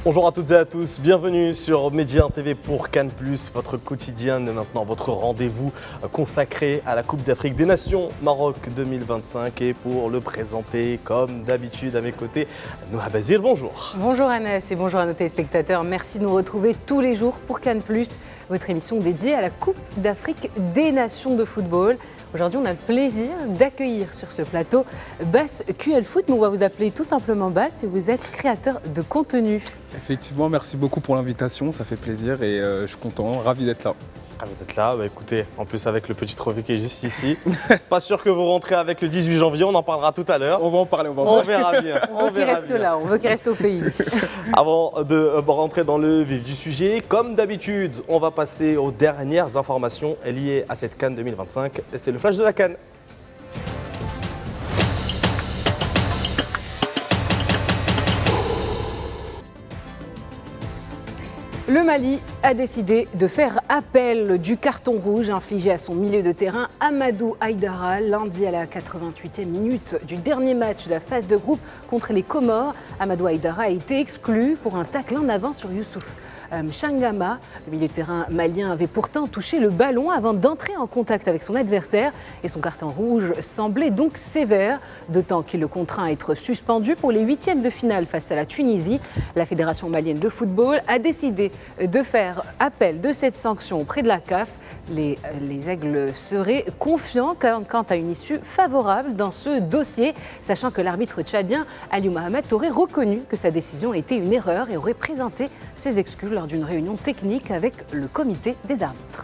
Bonjour à toutes et à tous, bienvenue sur Média TV pour Cannes+, votre quotidien de maintenant, votre rendez-vous consacré à la Coupe d'Afrique des Nations Maroc 2025. Et pour le présenter, comme d'habitude, à mes côtés, Noha Bazir, bonjour. Bonjour Anas et bonjour à nos téléspectateurs. Merci de nous retrouver tous les jours pour Cannes+, votre émission dédiée à la Coupe d'Afrique des Nations de football. Aujourd'hui, on a le plaisir d'accueillir sur ce plateau Bass QL Foot. On va vous appeler tout simplement Bass et vous êtes créateur de contenu. Effectivement, merci beaucoup pour l'invitation, ça fait plaisir et je suis content, ravi d'être là. Ravi d'être là, écoutez, en plus avec le petit trophée qui est juste ici. Pas sûr que vous rentrez avec le 18 janvier, on en parlera tout à l'heure. On va en parler, on verra bien. On veut qu'il reste là, on veut qu'il reste au pays. Avant de rentrer dans le vif du sujet, comme d'habitude, on va passer aux dernières informations liées à cette Cannes 2025. Et c'est le flash de la Cannes. Le Mali a décidé de faire appel du carton rouge infligé à son milieu de terrain Amadou Haïdara lundi à la 88e minute du dernier match de la phase de groupe contre les Comores. Amadou Haïdara a été exclu pour un tacle en avant sur Youssouf Mchangama. Le milieu de terrain malien avait pourtant touché le ballon avant d'entrer en contact avec son adversaire et son carton rouge semblait donc sévère, d'autant qu'il le contraint à être suspendu pour les huitièmes de finale face à la Tunisie. La Fédération malienne de football a décidé de faire appel de cette sanction auprès de la CAF. Les Aigles seraient confiants quant à une issue favorable dans ce dossier, sachant que l'arbitre tchadien Aliou Mohamed aurait reconnu que sa décision était une erreur et aurait présenté ses excuses lors d'une réunion technique avec le comité des arbitres.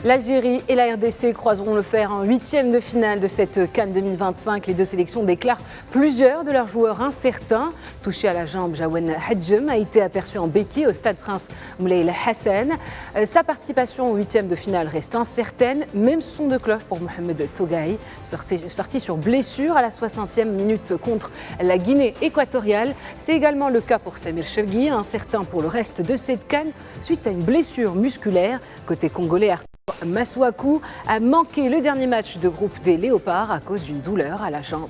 L'Algérie et la RDC croiseront le fer en huitième de finale de cette Cannes 2025. Les deux sélections déclarent plusieurs de leurs joueurs incertains. Touché à la jambe, Jawan Hadjem a été aperçu en béquille au stade Prince Moulay Hassan. Sa participation aux huitièmes de finale reste incertaine. Même son de cloche pour Mohamed Togaï, sorti sur blessure à la 60e minute contre la Guinée équatoriale. C'est également le cas pour Samir Chevgui, incertain pour le reste de cette Cannes suite à une blessure musculaire. Côté congolais, Masuaku a manqué le dernier match de groupe des Léopards à cause d'une douleur à la jambe.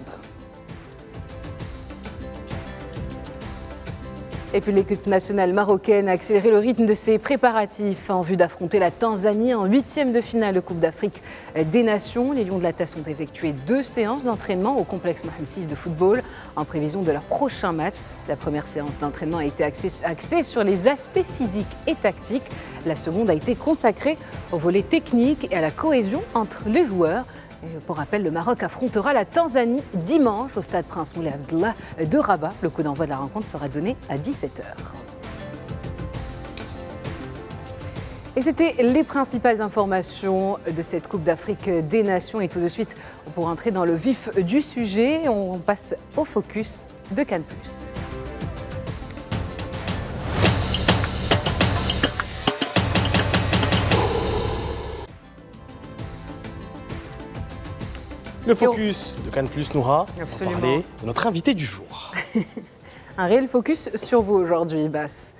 Et puis l'équipe nationale marocaine a accéléré le rythme de ses préparatifs en vue d'affronter la Tanzanie en huitième de finale de Coupe d'Afrique des Nations. Les Lions de la Tasse ont effectué 2 séances d'entraînement au complexe Mohamed VI de football en prévision de leur prochain match. La première séance d'entraînement a été axée sur les aspects physiques et tactiques. La seconde a été consacrée au volet technique et à la cohésion entre les joueurs. Et pour rappel, le Maroc affrontera la Tanzanie dimanche au stade Prince Moulay Abdallah de Rabat. Le coup d'envoi de la rencontre sera donné à 17h. Et c'était les principales informations de cette Coupe d'Afrique des Nations. Et tout de suite, pour entrer dans le vif du sujet, on passe au focus de Cannes+. Le focus de Cannes+, Noura, on va parler de notre invité du jour. Un réel focus sur vous aujourd'hui, Bass.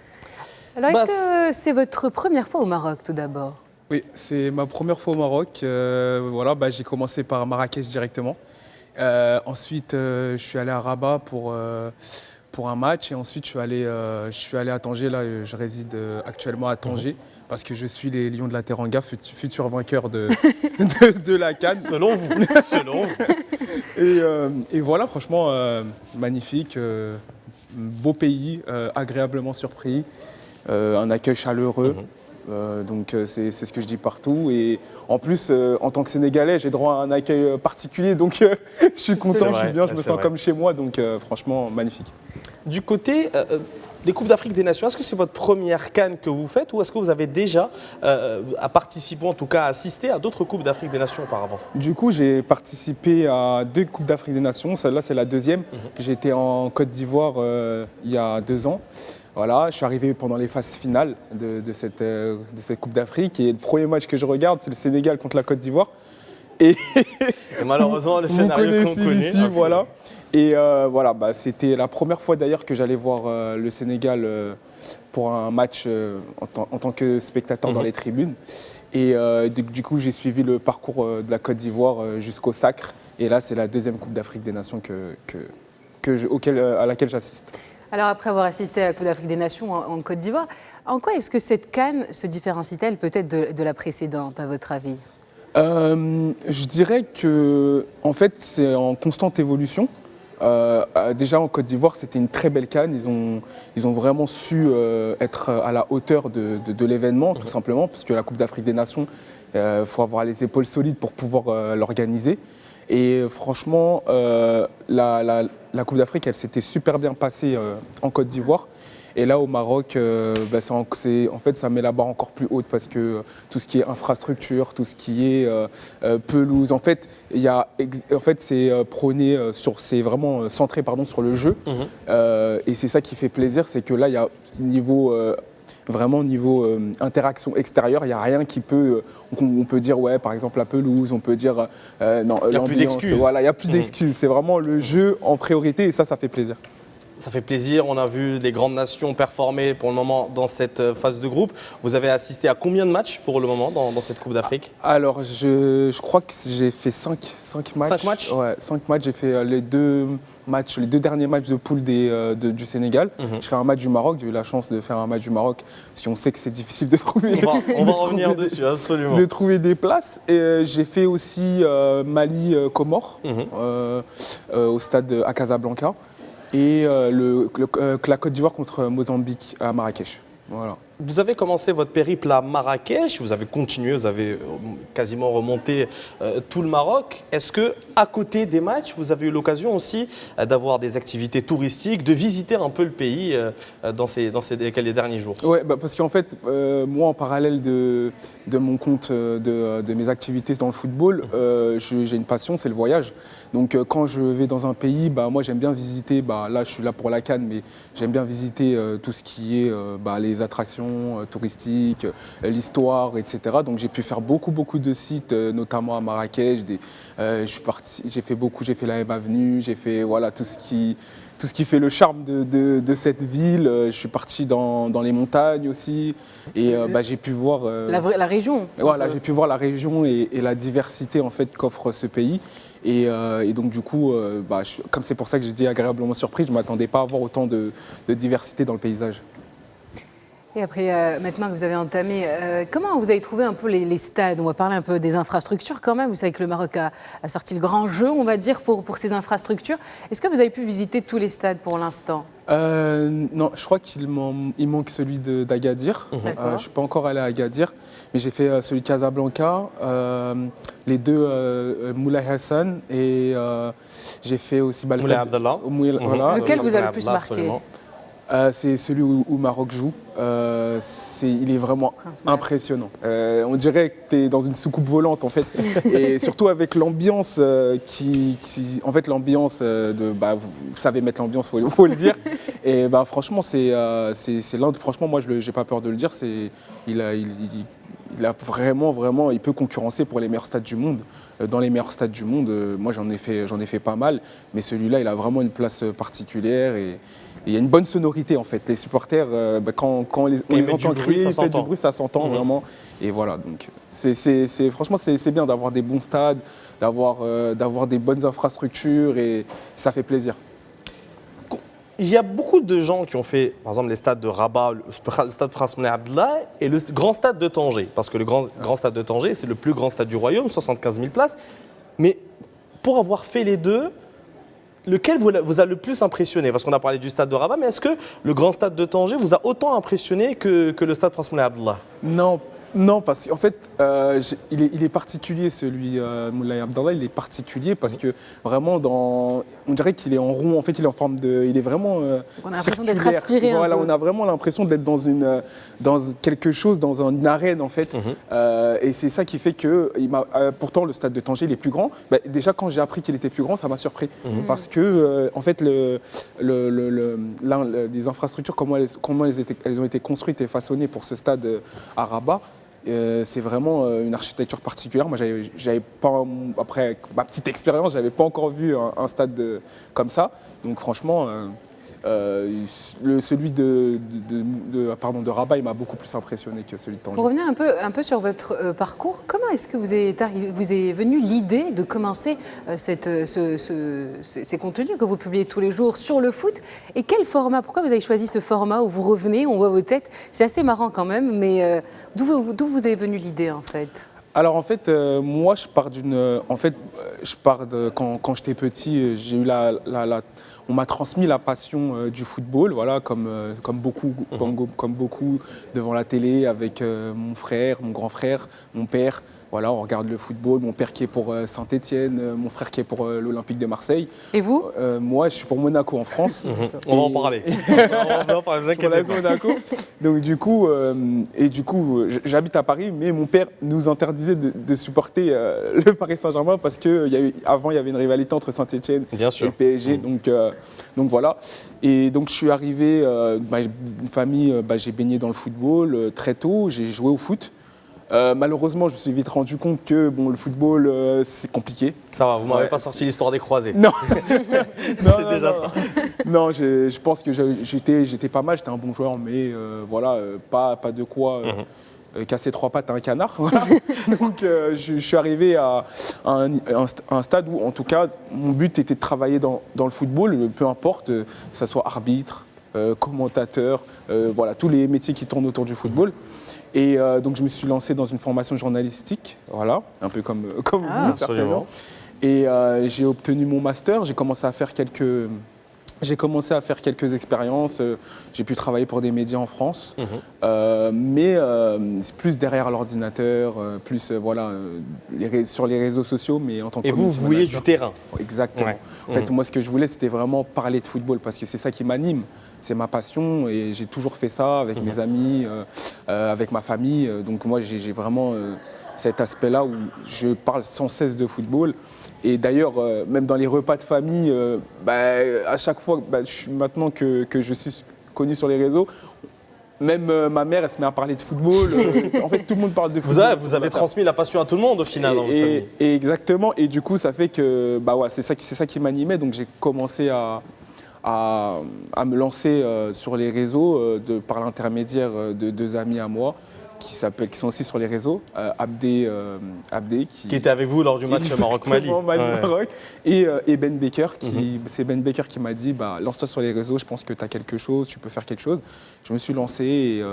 Alors, est-ce que c'est votre première fois au Maroc, tout d'abord ? Oui, c'est ma première fois au Maroc. J'ai commencé par Marrakech directement. Ensuite, je suis allé à Rabat pour un match. Et ensuite, je suis allé à Tanger. Là, je réside actuellement à Tanger. Parce que je suis les Lions de la Teranga, futur vainqueur de la Cannes. Selon vous. Et voilà, franchement, magnifique, beau pays, agréablement surpris, un accueil chaleureux. Donc c'est ce que je dis partout. Et en plus, en tant que Sénégalais, j'ai droit à un accueil particulier. Donc je suis content, je suis bien, je me sens comme chez moi. Donc franchement, magnifique. Du côté des Coupes d'Afrique des Nations, est-ce que c'est votre première Cannes que vous faites ou est-ce que vous avez déjà participé, en tout cas assisté à d'autres Coupes d'Afrique des Nations auparavant ? Du coup, j'ai participé à 2 Coupes d'Afrique des Nations. Celle-là, c'est la deuxième. J'étais en Côte d'Ivoire il y a 2 ans. Voilà, je suis arrivé pendant les phases finales de cette Coupe d'Afrique. Et le premier match que je regarde, c'est le Sénégal contre la Côte d'Ivoire. Et malheureusement, le scénario qu'on connaît. Ici, voilà. Et c'était la première fois d'ailleurs que j'allais voir le Sénégal pour un match en tant que spectateur dans les tribunes. Et du coup, j'ai suivi le parcours de la Côte d'Ivoire jusqu'au sacre. Et là, c'est la deuxième Coupe d'Afrique des Nations à laquelle j'assiste. Alors après avoir assisté à la Coupe d'Afrique des Nations en Côte d'Ivoire, en quoi est-ce que cette CAN se différencie-t-elle peut-être de la précédente, à votre avis? Je dirais que en fait, c'est en constante évolution. Déjà en Côte d'Ivoire, c'était une très belle CAN. Ils ont vraiment su être à la hauteur de l'événement, tout simplement, parce que la Coupe d'Afrique des Nations, faut avoir les épaules solides pour pouvoir l'organiser. Et franchement, la Coupe d'Afrique, elle s'était super bien passée en Côte d'Ivoire. Et là, au Maroc, en fait, ça met la barre encore plus haute parce que tout ce qui est infrastructure, tout ce qui est pelouse, en fait, c'est prôné c'est vraiment centré sur le jeu. Et c'est ça qui fait plaisir, c'est que là, il y a niveau interaction extérieure, il n'y a rien qui peut. On peut dire, ouais, par exemple, la pelouse, on peut dire. Non, il n'y a plus d'excuses. Voilà, il n'y a plus d'excuses. C'est vraiment le jeu en priorité et ça fait plaisir. Ça fait plaisir, on a vu des grandes nations performer pour le moment dans cette phase de groupe. Vous avez assisté à combien de matchs pour le moment dans cette Coupe d'Afrique? Alors, je crois que j'ai fait 5 matchs. 5 matchs? Ouais, 5 matchs. J'ai fait les deux derniers matchs de poule du Sénégal. J'ai fait un match du Maroc, j'ai eu la chance de faire un match du Maroc, parce qu'on sait que c'est difficile de trouver. On va revenir dessus, absolument. De trouver des places. Et j'ai fait aussi Mali-Comores, au stade à Casablanca. Et la Côte d'Ivoire contre Mozambique à Marrakech. Voilà. Vous avez commencé votre périple à Marrakech, vous avez continué, vous avez quasiment remonté tout le Maroc. Est-ce que, à côté des matchs, vous avez eu l'occasion aussi d'avoir des activités touristiques, de visiter un peu le pays dans les derniers jours? Oui, parce qu'en fait, moi, en parallèle de mon compte, de mes activités dans le football, j'ai une passion, c'est le voyage. Donc, quand je vais dans un pays, moi, j'aime bien visiter. Là, je suis là pour la CAN, mais j'aime bien visiter tout ce qui est les attractions touristiques, l'histoire, etc. Donc j'ai pu faire beaucoup de sites, notamment à Marrakech. J'ai fait la M Avenue, j'ai fait tout ce qui fait le charme de cette ville. Je suis parti dans les montagnes aussi et j'ai pu voir la région. Voilà, j'ai pu voir la région et la diversité en fait qu'offre ce pays. Et donc du coup, comme c'est pour ça que j'ai dit agréablement surpris, je ne m'attendais pas à avoir autant de diversité dans le paysage. Et après, maintenant que vous avez entamé, comment vous avez trouvé un peu les stades? On va parler un peu des infrastructures quand même. Vous savez que le Maroc a sorti le grand jeu, on va dire, pour ses infrastructures. Est-ce que vous avez pu visiter tous les stades pour l'instant? Non, je crois qu'il manque celui d'Agadir. Je ne suis pas encore allé à Agadir, mais j'ai fait celui de Casablanca, les deux Moulay Hassan et j'ai fait aussi Moulay Abdallah. Lequel vous a le plus marqué? Absolument. C'est celui où Maroc joue. Il est vraiment impressionnant. On dirait que tu es dans une soucoupe volante en fait. Et surtout avec l'ambiance en fait l'ambiance vous savez mettre l'ambiance, faut le dire. Et franchement franchement moi j'ai pas peur de le dire, il a vraiment il peut concurrencer pour les meilleurs stades du monde. Dans les meilleurs stades du monde, moi j'en ai fait pas mal, mais celui-là il a vraiment une place particulière et il y a une bonne sonorité en fait. Les supporters, quand on les entend crier, ils font du bruit, ça s'entend vraiment. Et voilà, donc franchement c'est bien d'avoir des bons stades, d'avoir des bonnes infrastructures et ça fait plaisir. Il y a beaucoup de gens qui ont fait, par exemple, les stades de Rabat, le stade Prince Moulay Abdallah et le grand stade de Tanger. Parce que le grand stade de Tanger, c'est le plus grand stade du royaume, 75 000 places. Mais pour avoir fait les deux, lequel vous a le plus impressionné? Parce qu'on a parlé du stade de Rabat, mais est-ce que le grand stade de Tanger vous a autant impressionné que le stade Prince Moulay Abdallah? Non, parce qu'en fait, il est particulier celui Moulay Abdallah, il est particulier parce que vraiment, on dirait qu'il est en rond, en fait il est en forme il est vraiment on a l'impression d'être aspiré. Voilà, on a vraiment l'impression d'être dans quelque chose, dans une arène en fait. Et c'est ça qui fait que, pourtant le stade de Tanger il est plus grand. Déjà quand j'ai appris qu'il était plus grand, ça m'a surpris. Parce que, en fait, les infrastructures, comment elles ont été construites et façonnées pour ce stade à Rabat, c'est vraiment une architecture particulière. Moi, j'avais pas, après ma petite expérience, j'avais pas encore vu un stade comme ça. Donc franchement, Celui de Rabat, il m'a beaucoup plus impressionné que celui de Tanger. Pour revenir un peu sur votre parcours, comment est-ce que vous est venue l'idée de commencer ces contenus que vous publiez tous les jours sur le foot? Et quel format? Pourquoi vous avez choisi ce format où vous revenez, on voit vos têtes? C'est assez marrant quand même, mais d'où vous est venue l'idée en fait? Alors en fait, moi je pars quand j'étais petit, j'ai eu on m'a transmis la passion du football, voilà, comme beaucoup devant la télé avec mon frère, mon grand frère, mon père. Voilà, on regarde le football, mon père qui est pour Saint-Étienne, mon frère qui est pour l'Olympique de Marseille. Et vous? Moi, je suis pour Monaco en France. On va en parler. On va en parler, vous inquiétez pas. Monaco. Donc du coup, j'habite à Paris, mais mon père nous interdisait de supporter le Paris Saint-Germain parce qu'avant, il y avait une rivalité entre Saint-Étienne et le PSG. Donc voilà. Et donc je suis arrivé, une famille, j'ai baigné dans le football très tôt, j'ai joué au foot. Malheureusement, je me suis vite rendu compte que le football, c'est compliqué. Ça va, vous m'avez pas sorti l'histoire des croisés. Non. C'est déjà ça. Non, je pense que j'étais pas mal, j'étais un bon joueur, mais voilà, pas de quoi casser 3 pattes à un canard. Voilà. Donc je suis arrivé à un stade où, en tout cas, mon but était de travailler dans le football, peu importe, que ce soit arbitre, commentateur, voilà, tous les métiers qui tournent autour du football. Et donc je me suis lancé dans une formation journalistique, voilà, un peu comme vous, certainement. Et j'ai obtenu mon master, j'ai commencé à faire quelques expériences, j'ai pu travailler pour des médias en France, mais c'est plus derrière l'ordinateur, plus sur les réseaux sociaux, mais en tant que Et vous vouliez du terrain. Exactement. Ouais. En fait, moi, ce que je voulais, c'était vraiment parler de football, parce que c'est ça qui m'anime. C'est ma passion et j'ai toujours fait ça avec mes amis, avec ma famille. Donc moi, j'ai vraiment cet aspect-là où je parle sans cesse de football. Et d'ailleurs, même dans les repas de famille, à chaque fois, maintenant que je suis connu sur les réseaux, même ma mère, elle se met à parler de football. En fait, tout le monde parle de football. Vous avez transmis la passion à tout le monde au final dans votre famille. Exactement. Et du coup, ça fait que c'est ça qui m'animait. Donc j'ai commencé à me lancer sur les réseaux par l'intermédiaire de 2 amis à moi qui sont aussi sur les réseaux, Abdé qui était avec vous lors du match Maroc-Mali. Maroc, et Ben Baker, c'est Ben Baker qui m'a dit lance-toi sur les réseaux, je pense que tu as quelque chose, tu peux faire quelque chose. Je me suis lancé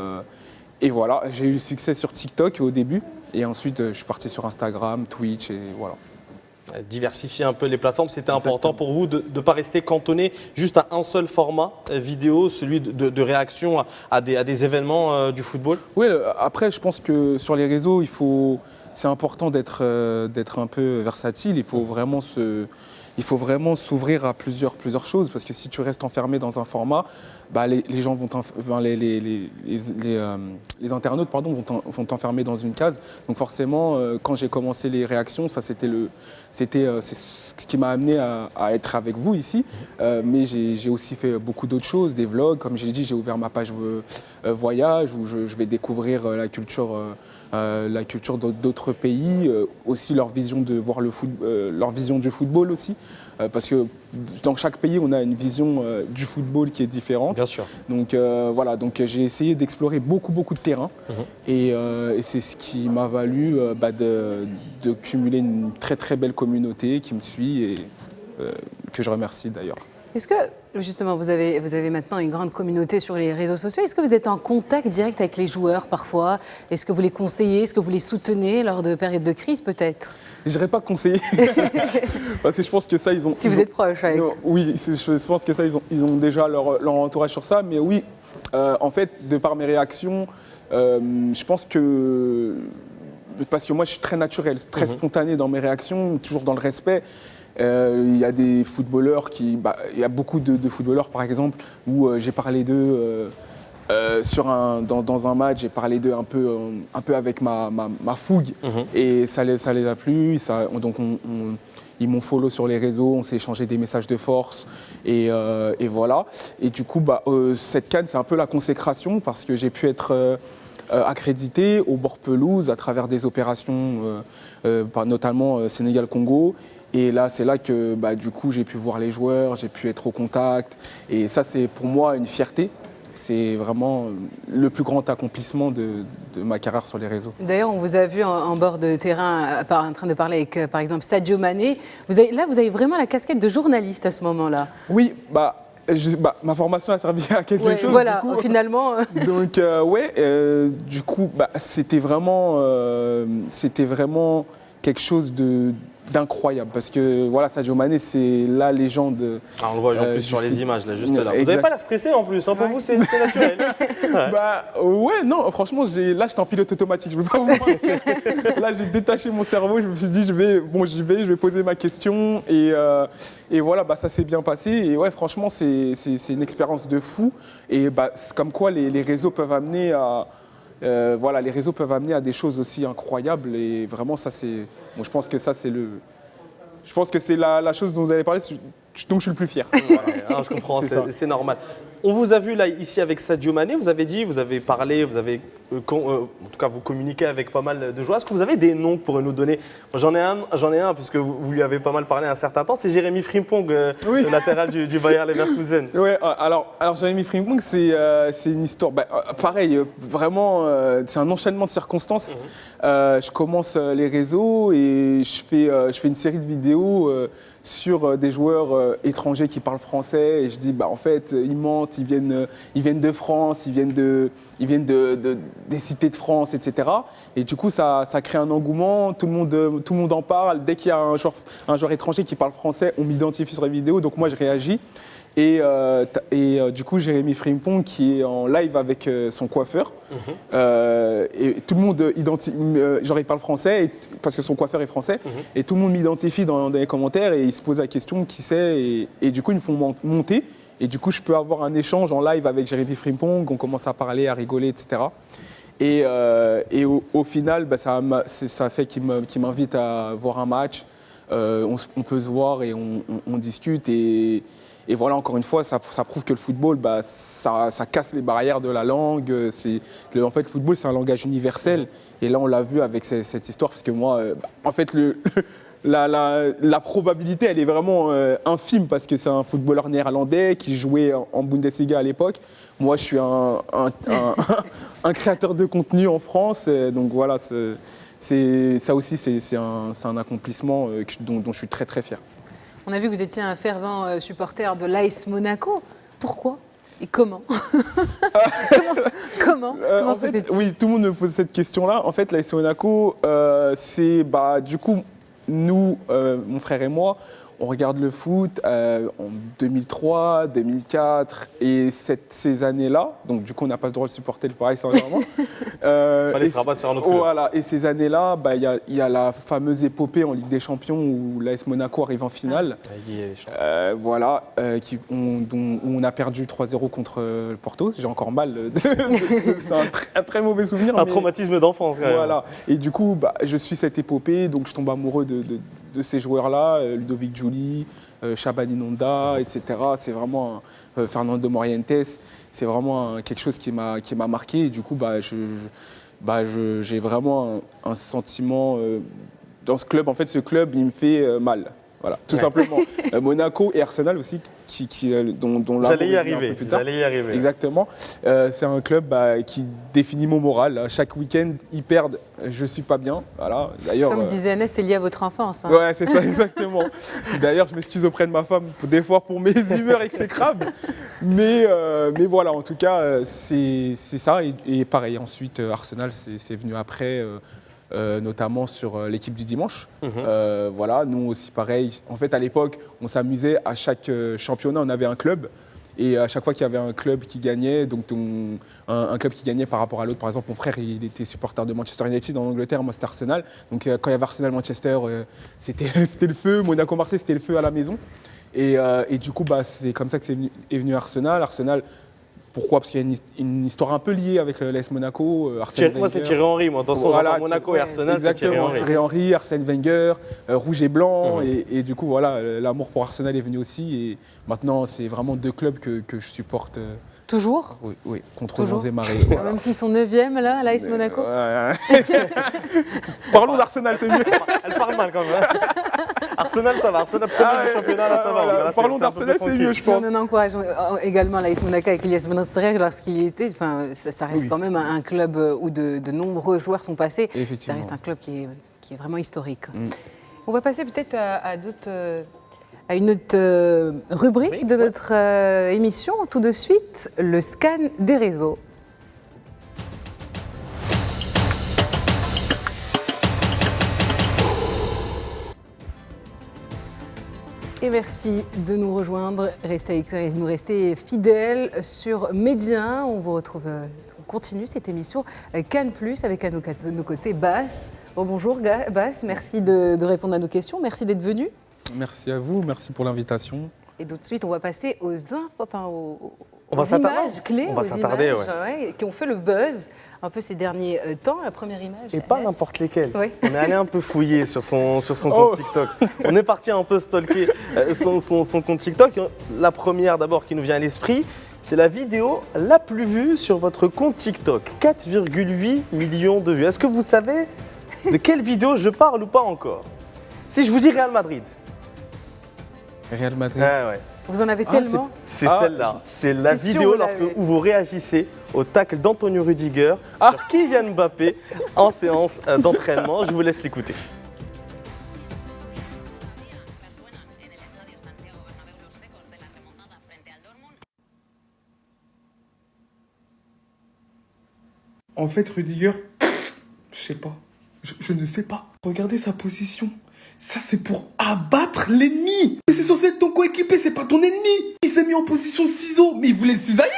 et voilà, j'ai eu le succès sur TikTok au début et ensuite je suis parti sur Instagram, Twitch et voilà. Diversifier un peu les plateformes, c'était important pour vous de ne pas rester cantonné juste à un seul format vidéo, celui de réaction à des événements du football? Oui, après je pense que sur les réseaux, c'est important d'être un peu versatile, il faut vraiment s'ouvrir à plusieurs choses, parce que si tu restes enfermé dans un format, les gens vont les internautes vont t'enfermer dans une case. Donc forcément, quand j'ai commencé les réactions, ça c'est ce qui m'a amené à être avec vous ici. Mais j'ai aussi fait beaucoup d'autres choses, des vlogs, comme j'ai dit, j'ai ouvert ma page voyage où je vais découvrir la culture d'autres pays, aussi leur vision de voir leur vision du football aussi, parce que dans chaque pays on a une vision du football qui est différente. Bien sûr. Donc voilà, donc j'ai essayé d'explorer beaucoup de terrains et c'est ce qui m'a valu de cumuler une très belle communauté qui me suit et que je remercie d'ailleurs. Est-ce que, justement, vous avez maintenant une grande communauté sur les réseaux sociaux. Est-ce que vous êtes en contact direct avec les joueurs parfois? Est-ce que vous les conseillez? Est-ce que vous les soutenez lors de périodes de crise peut-être? Je dirais pas conseiller, parce que je pense que ça, ils ont... Vous êtes proche avec... Oui, je pense que ça, ils ont déjà leur entourage sur ça. Mais oui, en fait, de par mes réactions, je pense que... Parce que moi, je suis très naturel, très spontané dans mes réactions, toujours dans le respect. Il y a des footballeurs il y a beaucoup de footballeurs par exemple où j'ai parlé d'eux dans un match, j'ai parlé d'eux un peu avec ma fougue et ça les a plu. Donc ils m'ont follow sur les réseaux, on s'est échangé des messages de force et voilà. Et du coup cette CAN c'est un peu la consécration parce que j'ai pu être accrédité au bord pelouse à travers des opérations notamment Sénégal-Congo. Et là, c'est là que du coup, j'ai pu voir les joueurs, j'ai pu être au contact. Et ça, c'est pour moi une fierté. C'est vraiment le plus grand accomplissement de ma carrière sur les réseaux. D'ailleurs, on vous a vu en bord de terrain en train de parler avec, par exemple, Sadio Mané. Vous avez vraiment la casquette de journaliste à ce moment-là. Oui, ma formation a servi à quelque chose. Voilà, du coup. finalement. Donc, du coup, c'était vraiment quelque chose d'incroyable parce que voilà, Sadio Mané, c'est la légende. On le voit en plus sur les images, là, juste là. Vous Exact. n'avez pas l'air stressé en plus, pour vous, c'est naturel. Non, franchement, là, j'étais en pilote automatique, je ne veux pas vous mentir. Là, j'ai détaché mon cerveau, je me suis dit, je vais poser ma question et voilà, ça s'est bien passé. Et ouais, franchement, c'est une expérience de fou. Et comme quoi, les réseaux peuvent amener à. Les réseaux peuvent amener à des choses aussi incroyables et vraiment ça c'est. Bon, je pense que ça c'est la chose dont vous allez parler, dont je suis le plus fier. Voilà, je comprends, c'est normal. On vous a vu là ici avec Sadio Mané, vous avez parlé, vous avez en tout cas vous communiquez avec pas mal de joueurs. Est-ce que vous avez des noms que vous pourrez nous donner? J'en ai un puisque vous lui avez pas mal parlé un certain temps, c'est Jérémy Frimpong, le latéral du Bayer Leverkusen. Oui, alors Jérémy Frimpong, c'est une histoire, pareil, vraiment, c'est un enchaînement de circonstances. Je commence les réseaux et je fais une série de vidéos sur des joueurs étrangers qui parlent français et je dis en fait ils mentent, ils viennent de France, ils viennent des cités de France, etc. Et du coup ça crée un engouement, tout le monde en parle. Dès qu'il y a un joueur étranger qui parle français, on m'identifie sur les vidéos, donc moi je réagis. Et du coup, Jérémy Frimpong qui est en live avec son coiffeur. Et tout le monde il parle français parce que son coiffeur est français. Et tout le monde m'identifie dans les commentaires et il se pose la question qui c'est. Et du coup, ils me font monter. Et du coup, je peux avoir un échange en live avec Jérémy Frimpong. On commence à parler, à rigoler, etc. Et au final, ça fait qu'il m'invite à voir un match. On peut se voir et on discute. Et voilà, encore une fois, ça prouve que le football, ça casse les barrières de la langue. En fait, le football, c'est un langage universel. Et là, on l'a vu avec cette histoire, parce que moi, en fait, la probabilité, elle est vraiment infime, parce que c'est un footballeur néerlandais qui jouait en Bundesliga à l'époque. Moi, je suis un créateur de contenu en France. Donc voilà, ça aussi, c'est un accomplissement dont je suis très, très fier. On a vu que vous étiez un fervent supporter de l'AS Monaco. Pourquoi et comment? Comment se fait-il? Oui, tout le monde me pose cette question-là. En fait, l'AS Monaco, c'est du coup, nous, mon frère et moi, on regarde le foot en 2003, 2004 et ces années-là. Donc du coup, on n'a pas le droit de supporter le Paris Saint-Germain. Fallait se rabattre sur un autre club. Voilà, et ces années-là, il y a la fameuse épopée en Ligue des Champions où l'AS Monaco arrive en finale. Voilà, où on a perdu 3-0 contre le Porto. J'ai encore mal. C'est un très mauvais souvenir. Un traumatisme d'enfance, quand même. Voilà, et du coup, je suis cette épopée, donc je tombe amoureux de ces joueurs-là, Ludovic Giuli, Shabani Nonda, etc. C'est vraiment Fernando Morientes. C'est vraiment quelque chose qui m'a marqué. Et du coup, j'ai vraiment un sentiment dans ce club. En fait, ce club, il me fait mal. Voilà, tout simplement. Monaco et Arsenal aussi, dont J'allais y arriver. Exactement. C'est un club qui définit mon moral. Chaque week-end, ils perdent, je suis pas bien. Voilà. D'ailleurs, comme disait Ernest, c'est lié à votre enfance. Hein. Ouais, c'est ça, exactement. D'ailleurs, je m'excuse auprès de ma femme des fois pour mes humeurs exécrables. Mais voilà, en tout cas, c'est ça. Et pareil, ensuite, Arsenal, c'est venu après. Notamment sur l'équipe du dimanche. Voilà, nous aussi pareil. En fait, à l'époque, on s'amusait à chaque championnat, on avait un club. Et à chaque fois qu'il y avait un club qui gagnait, donc un club qui gagnait par rapport à l'autre, par exemple, mon frère, il était supporter de Manchester United en Angleterre, moi c'était Arsenal. Donc quand il y avait Arsenal-Manchester, c'était le feu. Monaco-Marseille, c'était le feu à la maison. Et du coup, c'est comme ça que est venu Arsenal. Arsenal, pourquoi? Parce qu'il y a une histoire un peu liée avec l'AS Monaco. Moi, c'est Thierry Henry. Moi, attention, voilà, Monaco et Arsenal, exactement, c'est Thierry Henry, Arsène Wenger, rouge et blanc. Et du coup, voilà, l'amour pour Arsenal est venu aussi. Et maintenant, c'est vraiment deux clubs que je supporte. Toujours? Oui, contre Lens et Marais. Voilà. Même s'ils sont 9e, là, à l'AS Monaco. Parlons d'Arsenal, c'est mieux. Elle parle mal quand même. Arsenal, ça va. Arsenal, premier du championnat, là, ça va. Voilà, Là, parlons c'est un peu d'Arsenal, plus c'est mieux, je pense. On encourage également l'AS Monaco avec Ilyes Benasser lorsqu'il y était. Enfin, ça reste quand même un club où de nombreux joueurs sont passés. Ça reste un club qui est vraiment historique. On va passer peut-être à une autre rubrique de notre émission. Tout de suite, le scan des réseaux. Et merci de nous rejoindre. Restez avec nous, restez fidèles sur Média. On vous retrouve, on continue cette émission Cannes+, avec à nos côtés Bass. Bonjour Bass, merci de répondre à nos questions, merci d'être venu. Merci à vous, merci pour l'invitation. Et tout de suite, on va passer aux images clés, on va s'attarder, qui ont fait le buzz un peu ces derniers temps. La première image. Et pas n'importe lesquelles. Oui. On est allé un peu fouiller sur son compte TikTok. On est parti un peu stalker son compte TikTok. La première d'abord qui nous vient à l'esprit, c'est la vidéo la plus vue sur votre compte TikTok. 4,8 millions de vues. Est-ce que vous savez de quelle vidéo je parle ou pas encore? Si je vous dis Real Madrid. Real Madrid. Ah ouais. Vous en avez tellement. C'est celle-là. C'est la C'est sûr, vidéo vous l'avez. où vous réagissez au tacle d'Antonio Rudiger sur Kylian Mbappé en séance d'entraînement. Je vous laisse l'écouter. En fait, Rudiger, je sais pas. Je ne sais pas. Regardez sa position. Ça, c'est pour abattre l'ennemi. Mais c'est censé être ton coéquipier, c'est pas ton ennemi. Il s'est mis en position ciseau, mais il voulait le cisailler.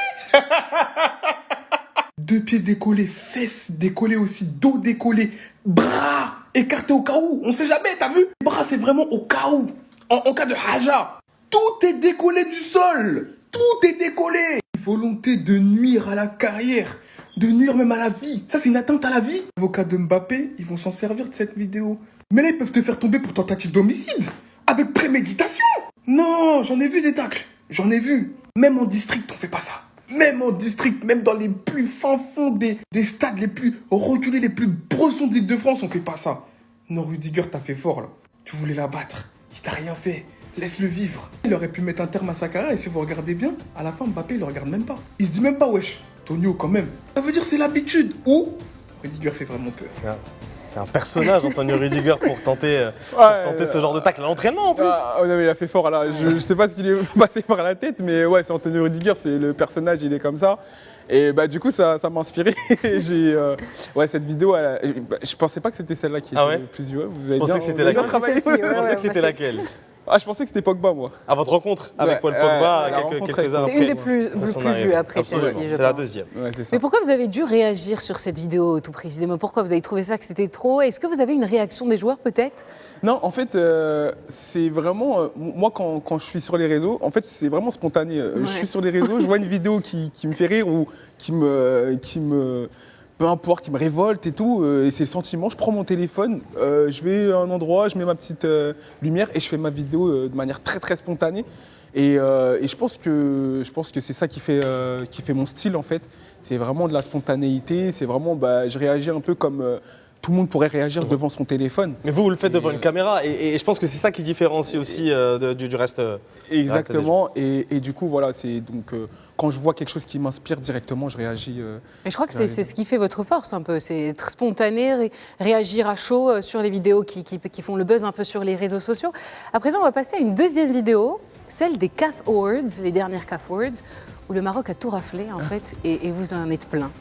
Deux pieds décollés, fesses décollées aussi, dos décollé, bras écartés au cas où. On sait jamais, t'as vu? Les bras, c'est vraiment au cas où. En cas de haja. Tout est décollé du sol. Tout est décollé. Volonté de nuire à la carrière, de nuire même à la vie. Ça, c'est une atteinte à la vie. Les avocats de Mbappé, ils vont s'en servir de cette vidéo. Mais là, ils peuvent te faire tomber pour tentative d'homicide. Avec préméditation. Non, j'en ai vu des tacles. J'en ai vu. Même en district, on fait pas ça. Même en district, même dans les plus fins fonds des stades les plus reculés, les plus bressons d'Île-de-France, on fait pas ça. Non, Rudiger, t'as fait fort, là. Tu voulais l'abattre. Il t'a rien fait. Laisse-le vivre. Il aurait pu mettre un terme à sa carrière et si vous regardez bien, à la fin, Mbappé, il le regarde même pas. Il se dit même pas, wesh, Tonio, quand même. Ça veut dire c'est l'habitude. Ou Rudiger fait vraiment peur. C'est un personnage, Antonio Rudiger, pour tenter ce genre de tacle à l'entraînement en plus. Non, mais il a fait fort là. Je sais pas ce qu'il est passé par la tête, mais ouais, c'est Antonio Rudiger, c'est le personnage, il est comme ça. Et bah du coup, ça m'a inspiré. J'ai cette vidéo, je pensais pas que c'était celle-là qui était le plus vue. Je pensais que c'était laquelle. Je pensais que c'était laquelle. Ah, je pensais que c'était Pogba, moi. À votre rencontre avec Paul Pogba, quelques heures après. C'est une des plus vues après celle-ci, je pense. C'est la deuxième. Ouais, c'est ça. Mais pourquoi vous avez dû réagir sur cette vidéo tout précisément? Pourquoi vous avez trouvé ça que c'était trop? Est-ce que vous avez une réaction des joueurs peut-être? Non, en fait, c'est vraiment... moi, quand je suis sur les réseaux, en fait, c'est vraiment spontané. Je suis sur les réseaux, je vois une vidéo qui me fait rire ou qui me peu importe, qui me révolte et tout, et c'est le sentiment, je prends mon téléphone, je vais à un endroit, je mets ma petite lumière et je fais ma vidéo de manière très très spontanée. Et je pense que c'est ça qui fait mon style en fait. C'est vraiment de la spontanéité, c'est vraiment, je réagis un peu comme tout le monde pourrait réagir devant son téléphone. Mais vous le faites devant une caméra et je pense que c'est ça qui différencie aussi du reste. Exactement, et du coup voilà, c'est donc quand je vois quelque chose qui m'inspire directement, je réagis. Mais je crois que c'est ce qui fait votre force un peu, c'est être spontané, réagir à chaud sur les vidéos qui font le buzz un peu sur les réseaux sociaux. À présent, on va passer à une deuxième vidéo, celle des CAF Awards, les dernières CAF Awards, où le Maroc a tout raflé en fait, et vous en êtes plein.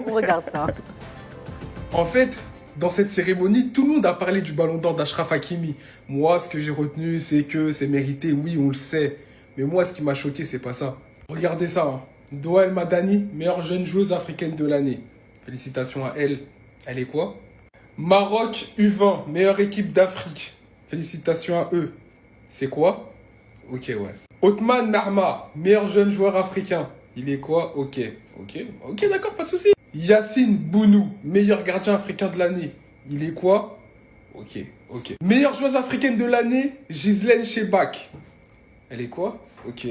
On regarde ça. En fait, dans cette cérémonie, tout le monde a parlé du ballon d'or d'Achraf Hakimi. Moi, ce que j'ai retenu, c'est que c'est mérité, oui, on le sait. Mais moi, ce qui m'a choqué, c'est pas ça. Regardez ça. Hein. Doha El Madani, meilleure jeune joueuse africaine de l'année. Félicitations à elle. Elle est quoi? Maroc U20, meilleure équipe d'Afrique. Félicitations à eux. C'est quoi? Ok, ouais. Othman Narma, meilleur jeune joueur africain. Il est quoi? Ok, d'accord, pas de souci. Yacine Bounou, meilleur gardien africain de l'année. Il est quoi? Ok. Meilleure joueuse africaine de l'année, Ghislaine Chebak. Elle est quoi? Ok.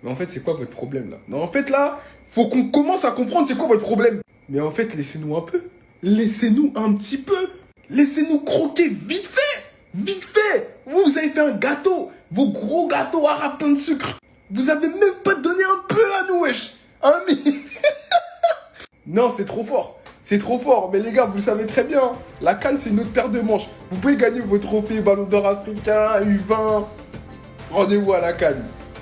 Mais en fait, c'est quoi votre problème là? Non, en fait là, faut qu'on commence à comprendre c'est quoi votre problème. Mais en fait, laissez-nous un peu. Laissez-nous un petit peu. Laissez-nous croquer vite fait. Vite fait. Vous avez fait un gâteau. Vos gros gâteaux arabes plein de sucre. Vous avez même pas donné un peu à nous, wesh. Hein, mais... Non, c'est trop fort. C'est trop fort. Mais les gars, vous le savez très bien. La CAN, c'est une autre paire de manches. Vous pouvez gagner vos trophées Ballon d'Or africain, U20. Rendez-vous à la CAN.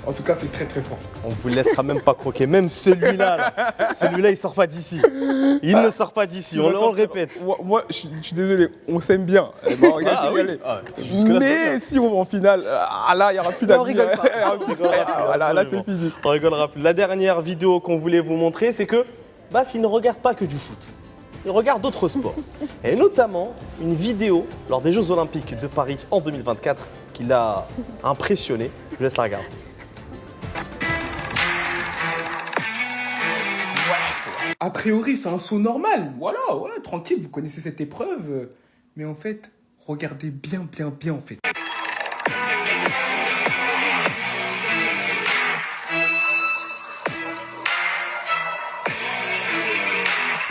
En tout cas, c'est très très fort. On vous laissera même pas croquer. Même celui-là, là. Celui-là, il sort pas d'ici. Il ne sort pas d'ici. On le répète. Moi, je suis désolé, on s'aime bien. Bon, regarde, oui. Jusque-là, mais si on va en finale, là, il n'y aura plus d'amis. On rigole pas. Là, c'est fini. On rigolera plus. La dernière vidéo qu'on voulait vous montrer, c'est que Bass, il ne regarde pas que du foot. Il regarde d'autres sports. Et notamment une vidéo lors des Jeux Olympiques de Paris en 2024 qui l'a impressionné. Je vous laisse la regarder. A priori, c'est un saut normal. Voilà, ouais, tranquille, vous connaissez cette épreuve. Mais en fait, regardez bien, en fait.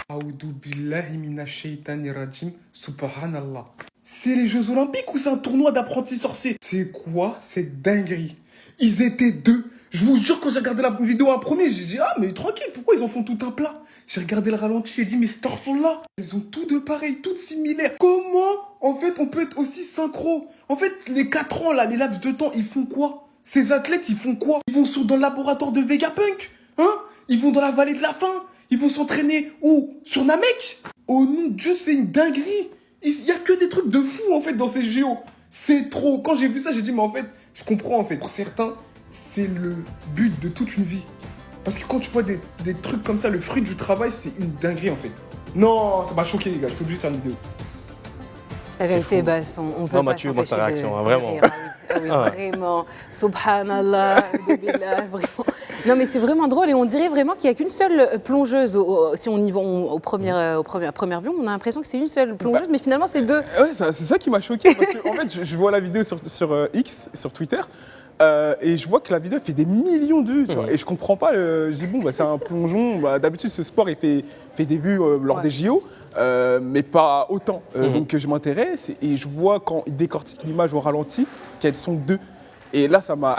Aoudou billahi minash shaitani rajim, subhanallah. C'est les Jeux Olympiques ou c'est un tournoi d'apprentis sorciers? C'est quoi cette dinguerie? Ils étaient deux. Je vous jure, quand j'ai regardé la vidéo en premier, j'ai dit, ah, mais tranquille, pourquoi ils en font tout un plat? J'ai regardé le ralenti, j'ai dit, mais là, ils ont tous deux pareils, toutes similaires. Comment, en fait, on peut être aussi synchro? En fait, les 4 ans, là, les laps de temps, ils font quoi? Ces athlètes, ils font quoi? Ils vont dans le laboratoire de Vegapunk? Hein? Ils vont dans la vallée de la faim? Ils vont s'entraîner où? Sur Namek? Oh non, Dieu, c'est une dinguerie. Il y a que des trucs de fou, en fait, dans ces JO. C'est trop. Quand j'ai vu ça, j'ai dit, mais en fait, je comprends, en fait. Pour certains, c'est le but de toute une vie. Parce que quand tu vois des trucs comme ça, le fruit du travail, c'est une dinguerie, en fait. Non, ça m'a choqué, les gars. Je suis obligé de faire une vidéo. La vérité, fou. Bass, on peut Non, pas Mathieu, moi, sa s'empêcher réaction, de hein, vraiment. rire. Ah oui, vraiment. Subhanallah, billah, vraiment. Non, mais c'est vraiment drôle et on dirait vraiment qu'il n'y a qu'une seule plongeuse. Si on y va à première vue, on a l'impression que c'est une seule plongeuse, mais finalement, c'est deux. Ouais, c'est ça qui m'a choqué parce que en fait, je vois la vidéo sur X, sur Twitter, et je vois que la vidéo fait des millions de vues. Tu vois, et je comprends pas. Je dis bon, bah, c'est un plongeon. Bah, d'habitude, ce sport il fait des vues lors des JO, mais pas autant. Donc je m'intéresse et je vois quand il décortique l'image au ralenti qu'elles sont deux. Et là, ça m'a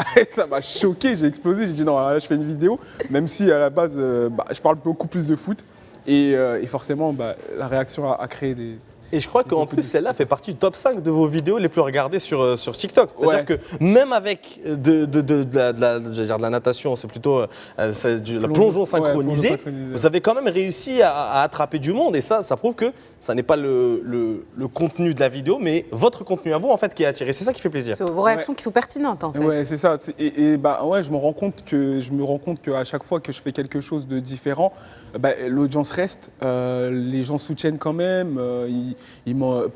choqué, j'ai explosé. J'ai dit non, là, je fais une vidéo, même si à la base, je parle beaucoup plus de foot. Et forcément, la réaction a créé des... Et je crois qu'en plus, celle-là fait partie du top 5 de vos vidéos les plus regardées sur TikTok. C'est-à-dire que même avec de la natation, c'est plutôt la plongeon synchronisée, vous avez quand même réussi à attraper du monde. Et ça prouve que ça n'est pas le contenu de la vidéo, mais votre contenu à vous, en fait, qui est attiré. C'est ça qui fait plaisir. C'est vos réactions qui sont pertinentes, en fait. Ouais, c'est ça. Je me rends compte qu'à chaque fois que je fais quelque chose de différent, l'audience reste, les gens soutiennent quand même,